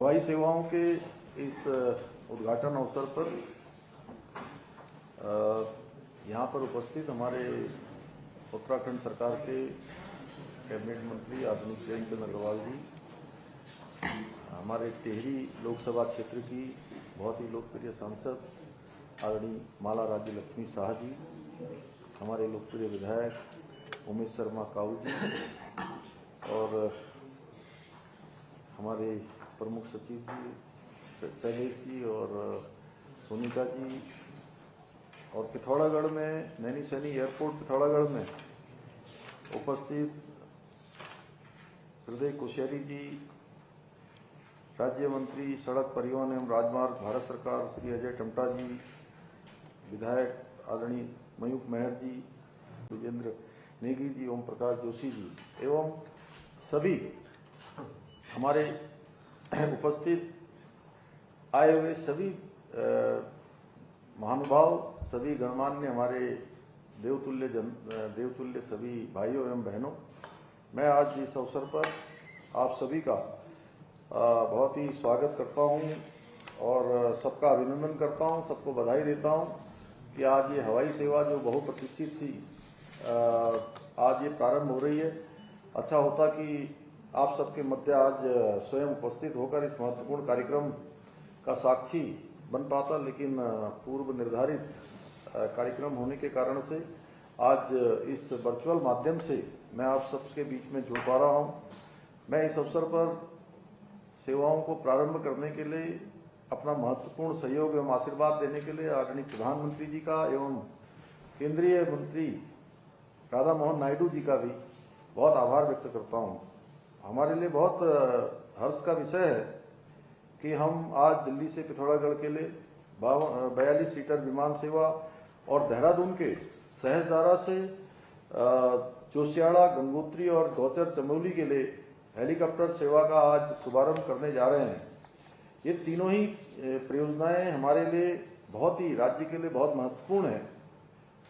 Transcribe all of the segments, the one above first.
हवाई सेवाओं के इस उद्घाटन अवसर पर यहाँ पर उपस्थित हमारे उत्तराखंड सरकार के कैबिनेट मंत्री आदरणीय प्रेमचंद अग्रवाल जी, हमारे टिहरी लोकसभा क्षेत्र की बहुत ही लोकप्रिय सांसद आदरणीय माला राज्य लक्ष्मी शाह जी, हमारे लोकप्रिय विधायक उमेश शर्मा काऊ जी और हमारे प्रमुख सचिव जी शैलेश जी और सोनिका जी, और पिथौरागढ़ में नैनीसैनी एयरपोर्ट पिथौरागढ़ में उपस्थित हृदय कोश्यारी जी, राज्य मंत्री सड़क परिवहन एवं राजमार्ग भारत सरकार श्री अजय टमटा जी, विधायक आदरणीय मयूख मेहर जी, विजेंद्र नेगी जी, ओम प्रकाश जोशी जी एवं सभी हमारे उपस्थित आए हुए सभी महानुभाव, सभी गणमान्य हमारे देवतुल्य सभी भाइयों एवं बहनों, मैं आज इस अवसर पर आप सभी का बहुत ही स्वागत करता हूं और सबका अभिनंदन करता हूं, सबको बधाई देता हूं कि आज ये हवाई सेवा जो बहुप्रतीक्षित थी आज ये प्रारंभ हो रही है। अच्छा होता कि आप सबके मध्य आज स्वयं उपस्थित होकर इस महत्वपूर्ण कार्यक्रम का साक्षी बन पाता, लेकिन पूर्व निर्धारित कार्यक्रम होने के कारण से आज इस वर्चुअल माध्यम से मैं आप सबके बीच में जुड़ पा रहा हूं। मैं इस अवसर पर सेवाओं को प्रारंभ करने के लिए अपना महत्वपूर्ण सहयोग एवं आशीर्वाद देने के लिए आदरणीय प्रधानमंत्री जी का एवं केंद्रीय मंत्री राधा मोहन नायडू जी का भी बहुत आभार व्यक्त करता हूं। हमारे लिए बहुत हर्ष का विषय है कि हम आज दिल्ली से पिथौरागढ़ के लिए 42 सीटर विमान सेवा और देहरादून के सहजदारा से जोशियाड़ा, गंगोत्री और गौचर चमोली के लिए हेलीकॉप्टर सेवा का आज शुभारंभ करने जा रहे हैं। ये तीनों ही परियोजनाएं हमारे लिए बहुत ही राज्य के लिए बहुत महत्वपूर्ण है,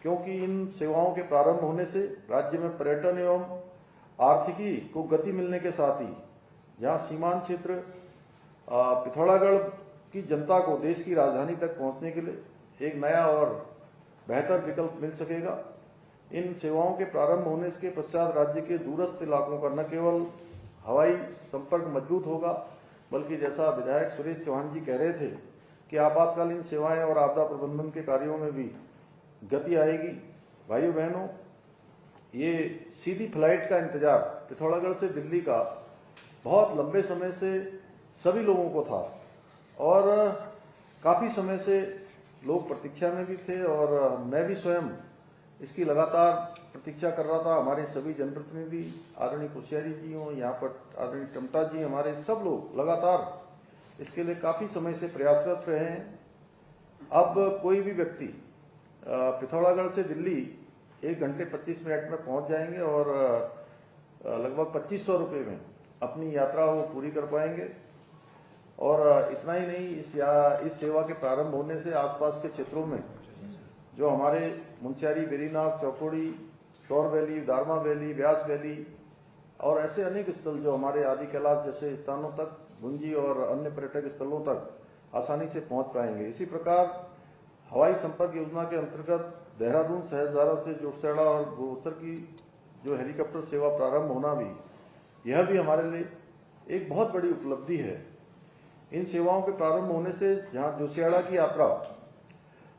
क्योंकि इन सेवाओं के प्रारंभ होने से राज्य में पर्यटन एवं आर्थिकी को गति मिलने के साथ ही जहां सीमांत क्षेत्र पिथौरागढ़ की जनता को देश की राजधानी तक पहुंचने के लिए एक नया और बेहतर विकल्प मिल सकेगा। इन सेवाओं के प्रारंभ होने के पश्चात राज्य के दूरस्थ इलाकों का न केवल हवाई संपर्क मजबूत होगा, बल्कि जैसा विधायक सुरेश चौहान जी कह रहे थे कि आपातकालीन सेवाएं और आपदा प्रबंधन के कार्यों में भी गति आएगी। भाइयों बहनों, ये सीधी फ्लाइट का इंतजार पिथौरागढ़ से दिल्ली का बहुत लंबे समय से सभी लोगों को था और काफी समय से लोग प्रतीक्षा में भी थे और मैं भी स्वयं इसकी लगातार प्रतीक्षा कर रहा था। हमारे सभी जनप्रतिनिधि आदरणीय कोश्यारी जी हों, यहाँ पर आदरणीय टमटा जी, हमारे सब लोग लगातार इसके लिए काफी समय से प्रयासरत रहे हैं। अब कोई भी व्यक्ति पिथौरागढ़ से दिल्ली 1 घंटे 25 मिनट में पहुंच जाएंगे और लगभग 2500 रुपये में अपनी यात्रा वो पूरी कर पाएंगे। और इतना ही नहीं, इस सेवा के प्रारंभ होने से आसपास के क्षेत्रों में जो हमारे मुंशियारी, बेरीनाग, चौकोड़ी, शौर वैली, दारमा वैली, व्यास वैली और ऐसे अनेक स्थल जो हमारे आदि कैलाश जैसे स्थानों तक, भुंजी और अन्य पर्यटक स्थलों तक आसानी से पहुंच पाएंगे। इसी प्रकार हवाई संपर्क योजना के अंतर्गत देहरादून, सहजदारा से जोशियाड़ा और गौचर की जो हेलीकॉप्टर सेवा प्रारंभ होना भी, यह भी हमारे लिए एक बहुत बड़ी उपलब्धि है। इन सेवाओं के प्रारंभ होने से जहां जोशियाड़ा की यात्रा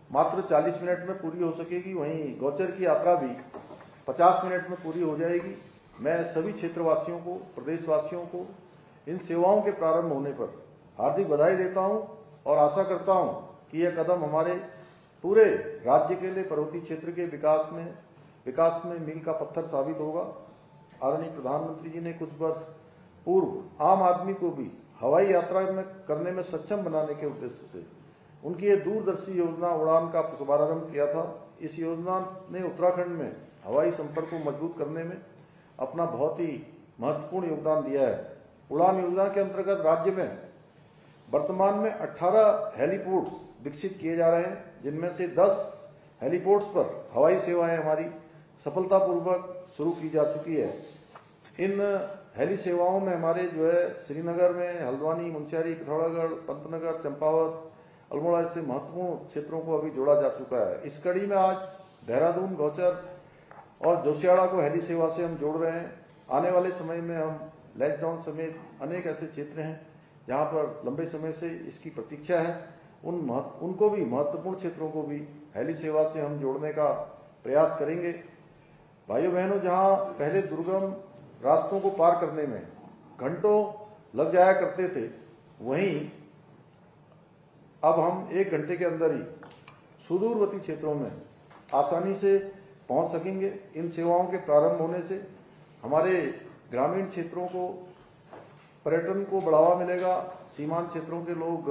मात्र 40 मिनट में पूरी हो सकेगी, वहीं गौचर की यात्रा भी 50 मिनट में पूरी हो जाएगी। मैं सभी क्षेत्रवासियों को, प्रदेशवासियों को इन सेवाओं के प्रारंभ होने पर हार्दिक बधाई देता हूं और आशा करता हूं कि यह कदम हमारे पूरे राज्य के लिए पर्वतीय क्षेत्र के विकास में मील का पत्थर साबित होगा। आदरणीय प्रधानमंत्री जी ने कुछ वर्ष पूर्व आम आदमी को भी हवाई यात्रा करने में सक्षम बनाने के उद्देश्य से उनकी ये दूरदर्शी योजना उड़ान का शुभारंभ किया था। इस योजना ने उत्तराखंड में हवाई संपर्क को मजबूत करने में अपना बहुत ही महत्वपूर्ण योगदान दिया है। उड़ान योजना के अंतर्गत राज्य में वर्तमान में 18 हेलीपोर्ट्स विकसित किए जा रहे हैं, जिनमें से 10 हेलीपोर्ट्स पर हवाई सेवाएं हमारी सफलतापूर्वक शुरू की जा चुकी है। इन हेली सेवाओं में हमारे श्रीनगर में हल्द्वानी, मुनस्यारी, पिथौरागढ़, पंतनगर, चंपावत, अल्मोड़ा जैसे महत्वपूर्ण क्षेत्रों को अभी जोड़ा जा चुका है। इस कड़ी में आज देहरादून, गौचर और जोशियाड़ा को हेली सेवा से हम जोड़ रहे हैं। आने वाले समय में हम लैंसडाउन समेत अनेक ऐसे क्षेत्र हैं जहां पर लंबे समय से इसकी प्रतीक्षा है, उनको भी महत्वपूर्ण क्षेत्रों को भी हेली सेवा से हम जोड़ने का प्रयास करेंगे। भाइयों बहनों, जहां पहले दुर्गम रास्तों को पार करने में घंटों लग जाया करते थे, वहीं अब हम 1 घंटे के अंदर ही सुदूरवर्ती क्षेत्रों में आसानी से पहुंच सकेंगे। इन सेवाओं के प्रारंभ होने से हमारे ग्रामीण क्षेत्रों को पर्यटन को बढ़ावा मिलेगा। सीमांत क्षेत्रों के लोग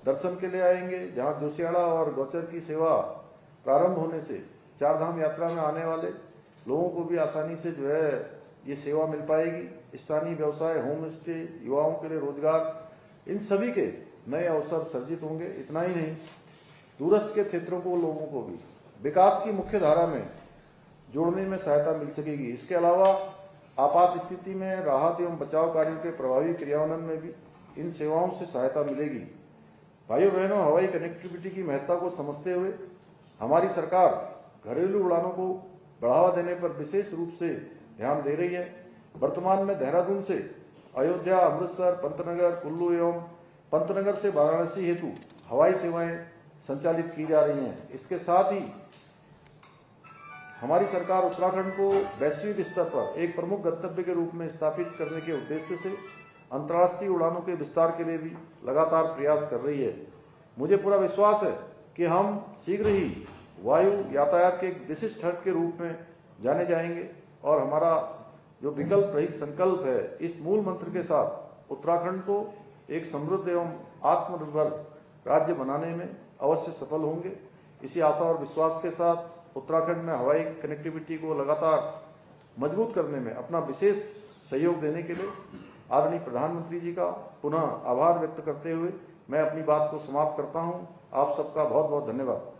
दर्शन के लिए आएंगे। जहां जोशियाड़ा और गौचर की सेवा प्रारंभ होने से 4 धाम यात्रा में आने वाले लोगों को भी आसानी से ये सेवा मिल पाएगी। स्थानीय व्यवसाय, होम स्टे, युवाओं के लिए रोजगार, इन सभी के नए अवसर सर्जित होंगे। इतना ही नहीं, दूरस्थ के क्षेत्रों को लोगों को भी विकास की मुख्य धारा में जोड़ने में सहायता मिल सकेगी। इसके अलावा आपात स्थिति में राहत एवं बचाव कार्यों के प्रभावी क्रियान्वयन में भी इन सेवाओं से सहायता मिलेगी। भाइयों बहनों, हवाई कनेक्टिविटी की महत्ता को समझते हुए हमारी सरकार घरेलू उड़ानों को बढ़ावा देने पर विशेष रूप से ध्यान दे रही है। वर्तमान में देहरादून से अयोध्या, अमृतसर, पंतनगर, कुल्लू एवं पंतनगर से वाराणसी हेतु हवाई सेवाएं संचालित की जा रही हैं। इसके साथ ही हमारी सरकार उत्तराखंड को वैश्विक स्तर पर एक प्रमुख गंतव्य के रूप में स्थापित करने के उद्देश्य से अंतर्राष्ट्रीय उड़ानों के विस्तार के लिए भी लगातार प्रयास कर रही है। मुझे पूरा विश्वास है कि हम शीघ्र ही वायु यातायात के एक विशिष्ट हब के रूप में जाने जाएंगे और हमारा जो विकल्प रहित संकल्प है, इस मूल मंत्र के साथ उत्तराखंड को एक समृद्ध एवं आत्मनिर्भर राज्य बनाने में अवश्य सफल होंगे। इसी आशा और विश्वास के साथ उत्तराखंड में हवाई कनेक्टिविटी को लगातार मजबूत करने में अपना विशेष सहयोग देने के लिए आदरणीय प्रधानमंत्री जी का पुनः आभार व्यक्त करते हुए मैं अपनी बात को समाप्त करता हूं। आप सबका बहुत बहुत धन्यवाद।